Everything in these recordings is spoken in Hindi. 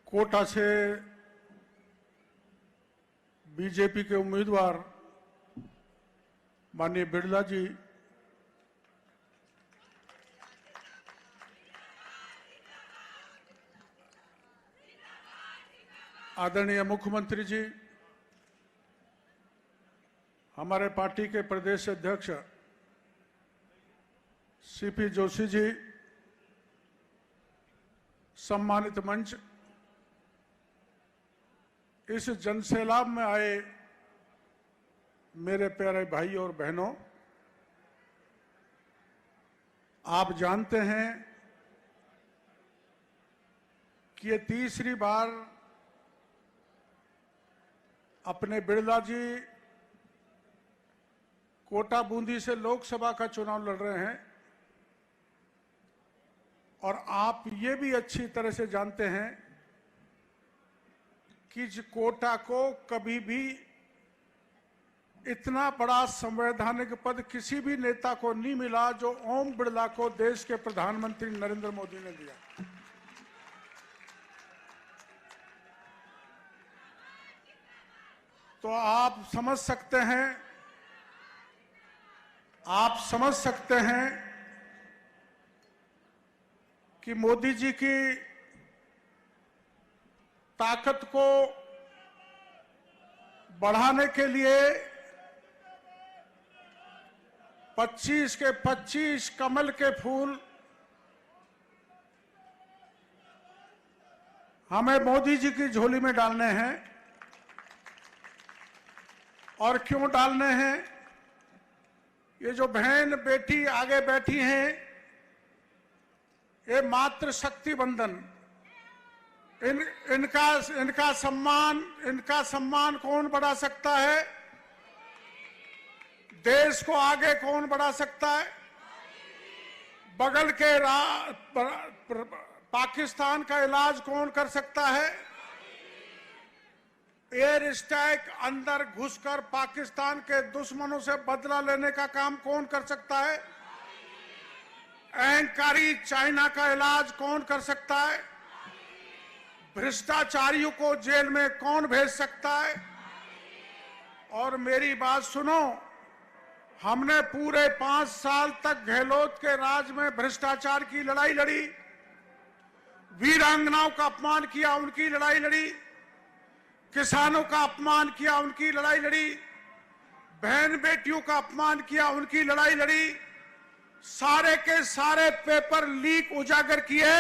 कोटा से बीजेपी के उम्मीदवार माननीय बिरला जी आदरणीय मुख्यमंत्री जी, हमारे पार्टी के प्रदेश अध्यक्ष सीपी जोशी जी, सम्मानित मंच, इस जनसैलाब में आए मेरे प्यारे भाई और बहनों, आप जानते हैं कि ये तीसरी बार अपने बिरला जी कोटा बूंदी से लोकसभा का चुनाव लड़ रहे हैं और आप ये भी अच्छी तरह से जानते हैं कि कोटा को कभी भी इतना बड़ा संवैधानिक पद किसी भी नेता को नहीं मिला जो ओम बिरला को देश के प्रधानमंत्री नरेंद्र मोदी ने दिया। तो आप समझ सकते हैं कि मोदी जी की ताकत को बढ़ाने के लिए 25 के 25 कमल के फूल हमें मोदी जी की झोली में डालने हैं। और क्यों डालने हैं? ये जो बहन बेटी आगे बैठी हैं, ये मातृ शक्ति बंधन, इनका सम्मान कौन बढ़ा सकता है? देश को आगे कौन बढ़ा सकता है? बगल के पाकिस्तान का इलाज कौन कर सकता है? एयर स्ट्राइक अंदर घुसकर पाकिस्तान के दुश्मनों से बदला लेने का काम कौन कर सकता है? अहंकारी चाइना का इलाज कौन कर सकता है? भ्रष्टाचारियों को जेल में कौन भेज सकता है? और मेरी बात सुनो, हमने पूरे 5 साल तक गहलोत के राज में भ्रष्टाचार की लड़ाई लड़ी, वीरांगनाओं का अपमान किया, उनकी लड़ाई लड़ी, किसानों का अपमान किया, उनकी लड़ाई लड़ी, बहन बेटियों का अपमान किया, उनकी लड़ाई लड़ी, सारे के सारे पेपर लीक उजागर किए,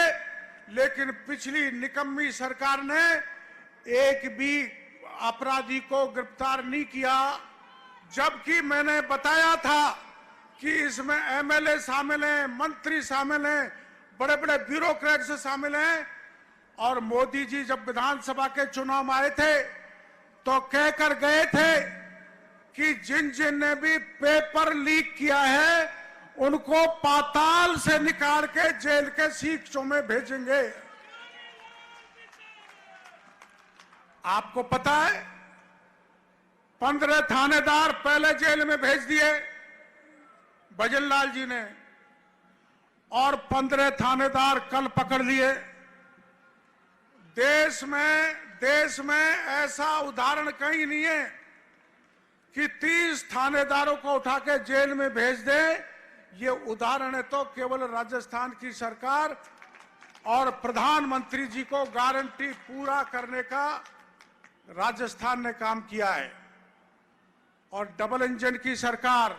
लेकिन पिछली निकम्मी सरकार ने एक भी अपराधी को गिरफ्तार नहीं किया। जबकि मैंने बताया था कि इसमें एमएलए शामिल हैं, मंत्री शामिल हैं, बड़े बड़े ब्यूरोक्रेट्स शामिल हैं। और मोदी जी जब विधानसभा के चुनाव में आए थे तो कहकर गए थे कि जिन जिन ने भी पेपर लीक किया है उनको पाताल से निकाल के जेल के सीक्षों में भेजेंगे। आपको पता है 15 थानेदार पहले जेल में भेज दिए भजनलाल जी ने, और 15 थानेदार कल पकड़ लिए। देश में ऐसा उदाहरण कहीं नहीं है कि 30 थानेदारों को उठा के जेल में भेज दे। ये उदाहरण है तो केवल राजस्थान की सरकार और प्रधानमंत्री जी को गारंटी पूरा करने का राजस्थान ने काम किया है। और डबल इंजन की सरकार,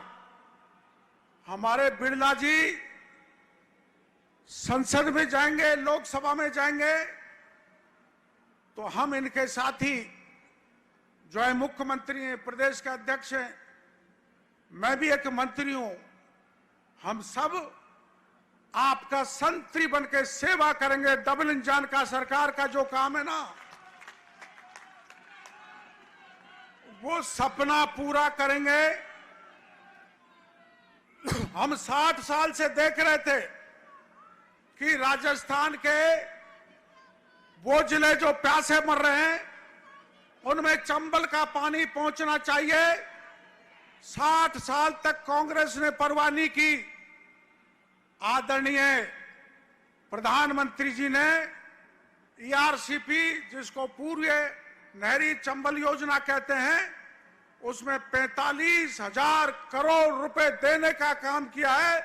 हमारे बिरला जी संसद में जाएंगे, लोकसभा में जाएंगे, तो हम इनके साथी जो है मुख्यमंत्री हैं, प्रदेश के अध्यक्ष हैं, मैं भी एक मंत्री हूं, हम सब आपका संतरी बनकर सेवा करेंगे। डबल इंजन का सरकार का जो काम है ना, वो सपना पूरा करेंगे। हम 60 साल से देख रहे थे कि राजस्थान के वो जिले जो प्यासे मर रहे हैं उनमें चंबल का पानी पहुंचना चाहिए। 60 साल तक कांग्रेस ने परवाह नहीं की। आदरणीय प्रधानमंत्री जी ने पीआरसीपी, जिसको पूर्व नहरी चंबल योजना कहते हैं, उसमें 45,000 करोड़ रुपए देने का काम किया है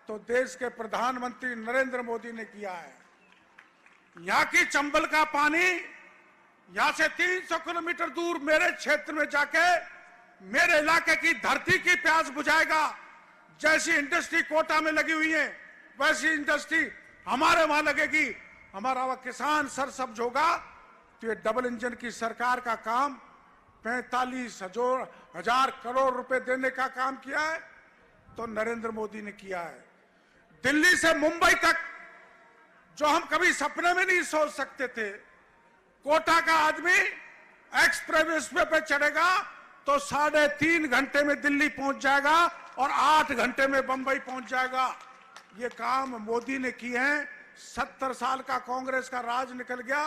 तो देश के प्रधानमंत्री नरेंद्र मोदी ने किया है। यहां की चंबल का पानी यहां से 300 किलोमीटर दूर मेरे क्षेत्र में जाके मेरे इलाके की धरती की प्यास बुझाएगा। जैसी इंडस्ट्री कोटा में लगी हुई है वैसी इंडस्ट्री हमारे वहां लगेगी। हमारा वह किसान सरसब्ज होगा। तो ये डबल इंजन की सरकार का काम 45,000 करोड़ रुपए देने का काम किया है तो नरेंद्र मोदी ने किया है। दिल्ली से मुंबई तक जो हम कभी सपने में नहीं सोच सकते थे, कोटा का आदमी एक्सप्रेस वे पे चढ़ेगा तो 3.5 घंटे में दिल्ली पहुंच जाएगा और 8 घंटे में बंबई पहुंच जाएगा। ये काम मोदी ने किए हैं। 70 साल का कांग्रेस का राज निकल गया।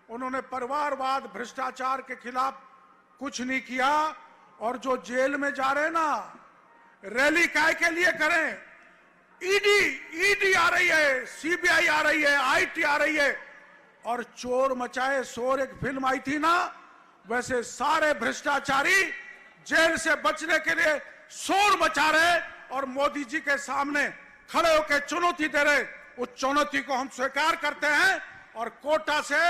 उन्होंने परिवारवाद, भ्रष्टाचार के खिलाफ कुछ नहीं किया। और जो जेल में जा रहे हैं ना, रैली काय के लिए करें? ईडी आ रही है, सीबीआई आ रही है, आईटी आ रही है और चोर मचाए शोर एक फिल्म आई थी ना, वैसे सारे भ्रष्टाचारी जेल से बचने के लिए शोर मचा रहे और मोदी जी के सामने खड़े होकर चुनौती दे रहे। उस चुनौती को हम स्वीकार करते हैं और कोटा से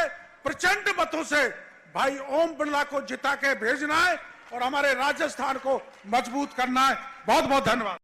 प्रचंड मतों से भाई ओम बिरला को जिता के भेजना है और हमारे राजस्थान को मजबूत करना है। बहुत बहुत धन्यवाद।